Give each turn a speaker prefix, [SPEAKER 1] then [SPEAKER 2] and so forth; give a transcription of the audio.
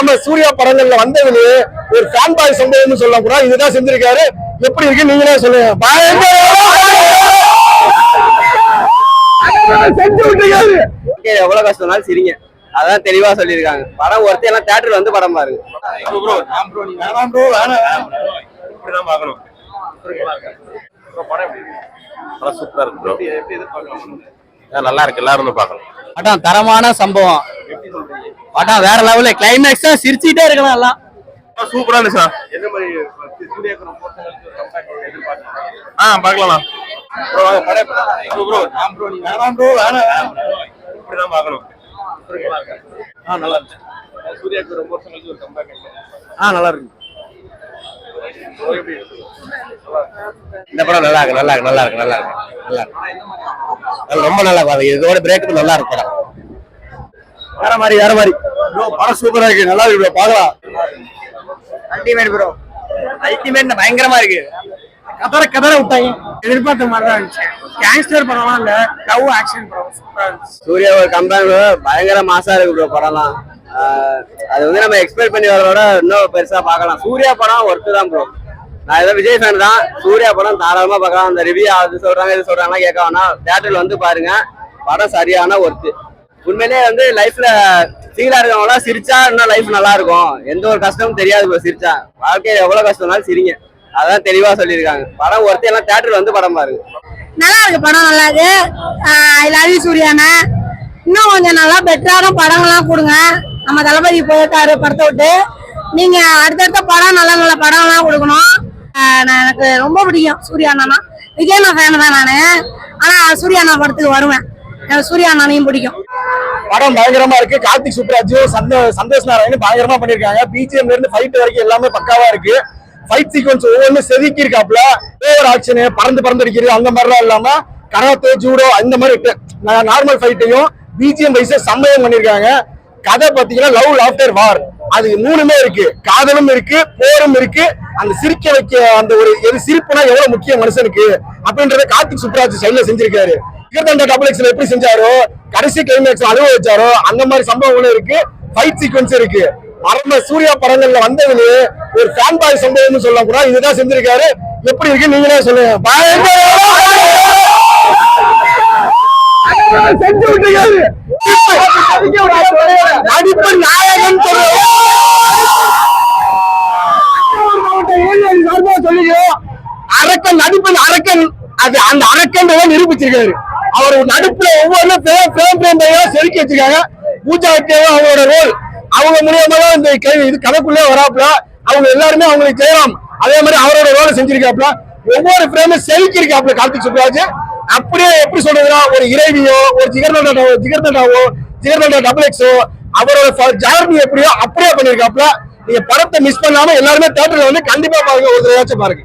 [SPEAKER 1] நம்ம சூர்யா படங்கள்ல வந்ததுலயே ஒரு ஃபேன் பாய் சம்பவம்னு சொல்ல கூட இதுதான் செஞ்சிருக்காரு. எப்படி இருக்கு நீங்களே சொல்லுங்க. செஞ்சு விட்டுருக்காரு.
[SPEAKER 2] எவ்வளவு கஷ்டம்னாலும் சிரிங்க, அதான் தெளிவா சொல்லியிருக்காங்க. படம் ஒருத்தர் எல்லாம் தியேட்டர்ல வந்து படம் பாருங்க.
[SPEAKER 3] சூப்பரா இருக்கு ப்ரோ. நல்லா இருக்கு, எல்லாரும் பார்க்கணும்.
[SPEAKER 2] படம் தரமான சம்பவம். படம் வேற லெவல்ல, கிளைமேக்ஸ் தான் சிரிச்சுட்டே இருக்கலாம் எல்லாம்.
[SPEAKER 3] சூப்பரா இருந்துச்சு சார். என்ன மாதிரி பார்க்கலாம் ப்ரோ. படம் ப்ரோ நான் ப்ரோ நீங்க வேணாம் ப்ரோ இப்படி தான் பார்க்கணும். நல்லா இருந்துச்சு. சூர்யாக்கு ரொம்ப வருஷம் கழிச்சு ஒரு கம்பேக்.
[SPEAKER 2] நல்லா இருக்கு.
[SPEAKER 3] இந்த படம் நல்லா இருக்கு, நல்லா இருக்கு, நல்லா இருக்கு, நல்லா இருக்கு, நல்லா இருக்கு, ரொம்ப நல்லா இருக்கு. இதோட பிரேக் நல்லா இருக்கு. படம்
[SPEAKER 1] வேற மாதிரி ப்ரோ. படம் சூப்பரா இருக்கு, நல்லா இருக்கு ப்ரோ. பார்க்கலாம்.
[SPEAKER 2] Ultimate bro, ultimate. பயங்கரமா இருக்கு.
[SPEAKER 1] கதற விட்டாங்க. எதிர்பார்த்த மாதிரி தான் இருந்துச்சு. கேங்ஸ்டர் படம்லாம் இல்ல, லவ் ஆக்ஷன் படம் சூப்பரா இருந்துச்சு.
[SPEAKER 2] சூர்யா ஒரு கம்பேக் பயங்கர மாசா இருக்கு ப்ரோ. படம்லாம் அது வந்து நம்ம எக்ஸ்பெக்ட் பண்ணி வரதோட இன்னும் பெருசா பார்க்கலாம். சூர்யா படம் ஒர்த்து தான் ப்ரோ. நான் ஏதோ விஜய் ஃபேன் தான். சூர்யா படம் தாராளமா பார்க்கலாம். அந்த ரிவ்யூ அது சொல்றாங்க இது சொல்றாங்கன்னா கேட்க வேணாம், தியேட்டர்ல வந்து பாருங்க. படம் சரியான ஒர்த்து. உண்மையிலேயே வந்து லைஃப்ல ஃபீலா இருக்கவங்களா சிரிச்சா இன்னும் லைஃப் நல்லா இருக்கும். எந்த ஒரு கஷ்டமும் தெரியாது ப்ரோ. சிரிச்சா வாழ்க்கையில எவ்வளவு கஷ்டம்னாலும் சிரிங்க, அதான் தெளிவா சொல்லியிருக்காங்க. படம் ஒருத்தர் எல்லாம் தியேட்டர்ல வந்து படம் பாருங்க.
[SPEAKER 4] நல்லா இருக்கு படம், நல்லா இருக்கு. ஐ லவ் யூ சூர்யாண்ண. இன்னும் கொஞ்சம் நல்லா பெட்டரான படங்கள்லாம் கொடுங்க. நம்ம தளபதி போயிருக்காரு படத்தை விட்டு. நீங்க அடுத்தடுத்த படம் நல்ல நல்ல படம்லாம் கொடுக்கணும். எனக்கு ரொம்ப பிடிக்கும் சூர்யா அண்ணா. விஜய் அண்ணா ஃபேன் தான் நானு. ஆனா சூர்யா அண்ணா படத்துக்கு வருவேன். எனக்கு சூர்யா அண்ணனையும் பிடிக்கும்.
[SPEAKER 1] படம் பயங்கரமா இருக்கு. கார்த்திக் சுப்ராஜ், சந்தோஷ் நாராயணன் பயங்கரமா பண்ணிருக்காங்க. பிஜிஎம்ல இருந்து ஃபைட் வரைக்கும் எல்லாமே பக்காவா இருக்கு. ஃபைட் சீக்வன்ஸ் ஒவ்வொன்றும் செதுக்கி இருக்காப்ல. ஓவர் ஆக்ஷனு, பறந்து அடிக்கிறது அந்த மாதிரிலாம் இல்லாம கராத்தே, ஜூடோ அந்த மாதிரி நார்மல் ஃபைட்டையும் பிஜிஎம் வைஸ் செம்மையும் பண்ணிருக்காங்க. கதை பாத்தீங்கன்னா லவ் லாஃப்டர் வார், அது மூணுமே இருக்கு. காதலும் இருக்கு, போரும் இருக்கு. அந்த சிரிக்க வைக்க அந்த ஒரு சிரிப்புனா எவ்வளவு முக்கியம் மனுஷனுக்கு அப்படின்றத கார்த்திக் சுப்ராஜ் ஸ்டைல்ல செஞ்சிருக்காரு. ஜிகர்தண்டா டபுள் எக்ஸ்ல எப்படி செஞ்சாரோ, கடைசி கிளைமேக்ஸ் அனுபவிச்சாரோ அந்த மாதிரி சம்பவங்களும் இருக்கு. ஃபைட் சீக்வன்ஸ் இருக்கு. மரம சூர்யா படங்கள்ல வந்ததுலயே ஒரு ஃபேன் பாய் சம்பவம்னு சொல்ல கூட இதுதான் செஞ்சிருக்காரு. எப்படி இருக்கு நீங்களே சொல்லுங்க. செஞ்சு விட்டுருக்காரு. நடிப்பு நாயகன் சொல்லிக்கிறோம். அரக்கன் நடிப்பு அரக்கன், அது அந்த அரக்கன் நிரூபிச்சிருக்காரு. அவர் நடிப்புல ஒவ்வொரு செதுக்கி வச்சிருக்காங்க. பூஜா அவங்களோட ரோல், அவங்க மூலியமா தான் இந்த இது கதைக்குள்ளே வராப்புல. அவங்க எல்லாருமே அவங்களுக்கு செய்யலாம். அதே மாதிரி அவரோட ரோலை செஞ்சிருக்காப்புல. ஒவ்வொரு ஃப்ரேமும் செதுக்கி இருக்காப்புல கார்த்திக் சுப்ராஜ். அப்படியே எப்படி சொல்றதுன்னா ஒரு இறைவியோ, ஒரு ஜிகர்தண்டா டபுள் எக்ஸோ அவரோட ஜார்னி எப்படியோ அப்படியே பண்ணிருக்காப்புல. நீங்க படத்தை மிஸ் பண்ணாம எல்லாருமே தியேட்டர்ல வந்து கண்டிப்பா பாருங்க. ஒரு தடவை பாருங்க.